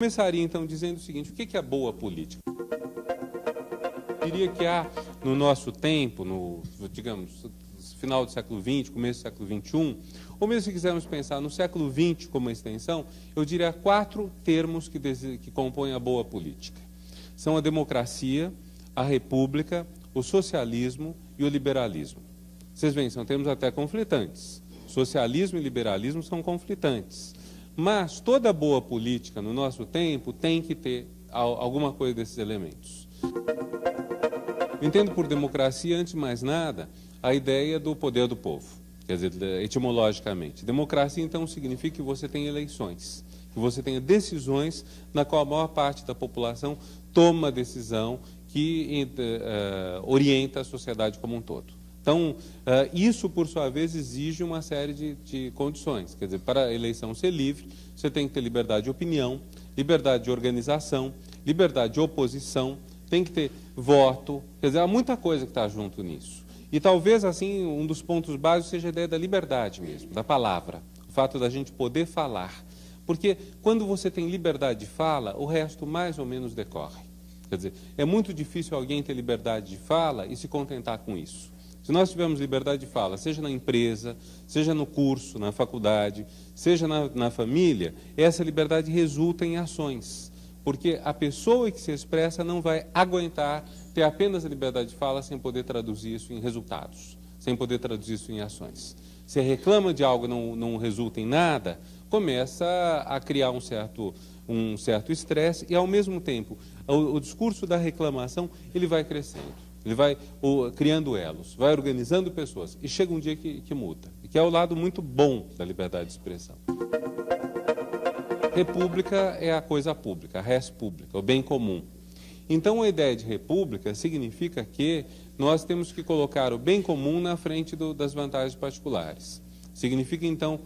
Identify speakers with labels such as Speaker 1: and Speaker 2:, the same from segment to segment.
Speaker 1: Começaria, então, dizendo o seguinte: o que é boa política? Eu diria que há, no nosso tempo, digamos, final do século XX, começo do século XXI, ou mesmo se quisermos pensar no século XX como extensão, eu diria 4 termos que compõem a boa política. São a democracia, a república, o socialismo e o liberalismo. Vocês veem, são termos até conflitantes. Socialismo e liberalismo são conflitantes. Mas toda boa política no nosso tempo tem que ter alguma coisa desses elementos. Eu entendo por democracia, antes de mais nada, a ideia do poder do povo. Quer dizer, etimologicamente. Democracia, então, significa que você tem eleições, que você tenha decisões na qual a maior parte da população toma a decisão que orienta a sociedade como um todo. Então, isso, por sua vez, exige uma série de condições. Quer dizer, para a eleição ser livre, você tem que ter liberdade de opinião, liberdade de organização, liberdade de oposição, tem que ter voto. Quer dizer, há muita coisa que está junto nisso. E talvez, assim, um dos pontos básicos seja a ideia da liberdade mesmo, da palavra. O fato da gente poder falar. Porque quando você tem liberdade de fala, o resto mais ou menos decorre. Quer dizer, é muito difícil alguém ter liberdade de fala e se contentar com isso. Se nós tivermos liberdade de fala, seja na empresa, seja no curso, na faculdade, seja na família, essa liberdade resulta em ações. Porque a pessoa que se expressa não vai aguentar ter apenas a liberdade de fala sem poder traduzir isso em resultados, sem poder traduzir isso em ações. Se reclama de algo e não resulta em nada, começa a criar um certo estresse e, ao mesmo tempo, o discurso da reclamação ele vai crescendo. Ele vai criando elos, vai organizando pessoas e chega um dia que muda, que é o lado muito bom da liberdade de expressão. República é a coisa pública, a res pública, o bem comum. Então, a ideia de república significa que nós temos que colocar o bem comum na frente das vantagens particulares. Significa, então,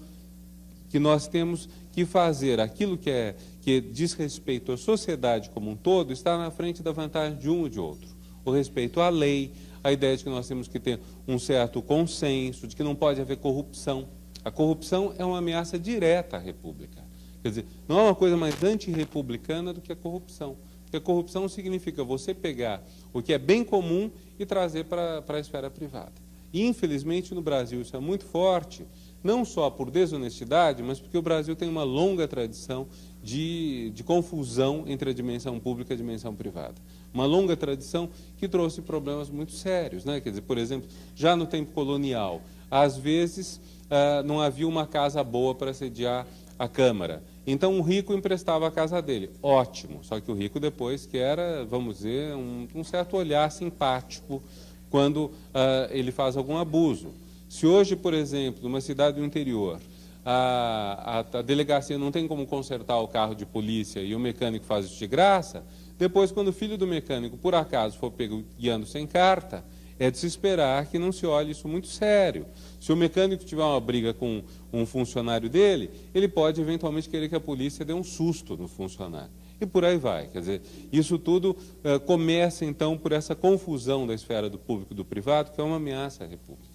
Speaker 1: que nós temos que fazer aquilo que diz respeito à sociedade como um todo, está na frente da vantagem de um ou de outro. O respeito à lei, a ideia de que nós temos que ter um certo consenso, de que não pode haver corrupção. A corrupção é uma ameaça direta à República. Quer dizer, não é uma coisa mais antirrepublicana do que a corrupção. Porque a corrupção significa você pegar o que é bem comum e trazer para a esfera privada. E, infelizmente, no Brasil isso é muito forte, não só por desonestidade, mas porque o Brasil tem uma longa tradição de confusão entre a dimensão pública e a dimensão privada. Uma longa tradição que trouxe problemas muito sérios, né? Quer dizer, por exemplo, já no tempo colonial, às vezes não havia uma casa boa para sediar a Câmara. Então o rico emprestava a casa dele. Ótimo, só que o rico depois que era, vamos dizer, um certo olhar simpático quando ele faz algum abuso. Se hoje, por exemplo, numa cidade do interior, a delegacia não tem como consertar o carro de polícia e o mecânico faz isso de graça, depois, quando o filho do mecânico, por acaso, for pego guiando sem carta, é de se esperar que não se olhe isso muito sério. Se o mecânico tiver uma briga com um funcionário dele, ele pode eventualmente querer que a polícia dê um susto no funcionário. E por aí vai. Quer dizer, isso tudo começa, então, por essa confusão da esfera do público e do privado, que é uma ameaça à República.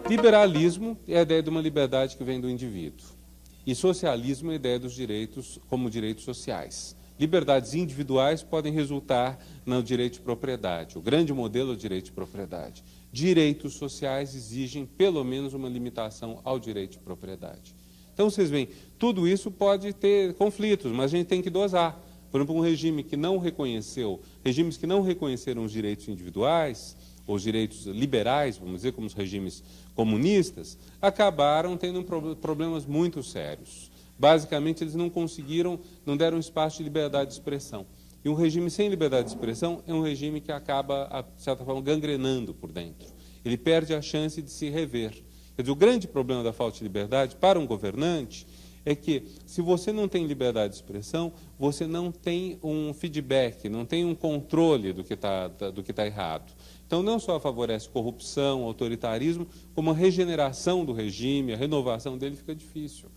Speaker 1: Liberalismo é a ideia de uma liberdade que vem do indivíduo. E socialismo é a ideia dos direitos como direitos sociais. Liberdades individuais podem resultar no direito de propriedade. O grande modelo é o direito de propriedade. Direitos sociais exigem, pelo menos, uma limitação ao direito de propriedade. Então, vocês veem, tudo isso pode ter conflitos, mas a gente tem que dosar. Por exemplo, um regime que não reconheceu, regimes que não reconheceram os direitos individuais, os direitos liberais, vamos dizer, como os regimes comunistas, acabaram tendo problemas muito sérios. Basicamente, eles não deram espaço de liberdade de expressão. E um regime sem liberdade de expressão é um regime que acaba, de certa forma, gangrenando por dentro. Ele perde a chance de se rever. Quer dizer, o grande problema da falta de liberdade para um governante é que, se você não tem liberdade de expressão, você não tem um feedback, não tem um controle do que está errado. Então, não só favorece corrupção, autoritarismo, como a regeneração do regime, a renovação dele fica difícil.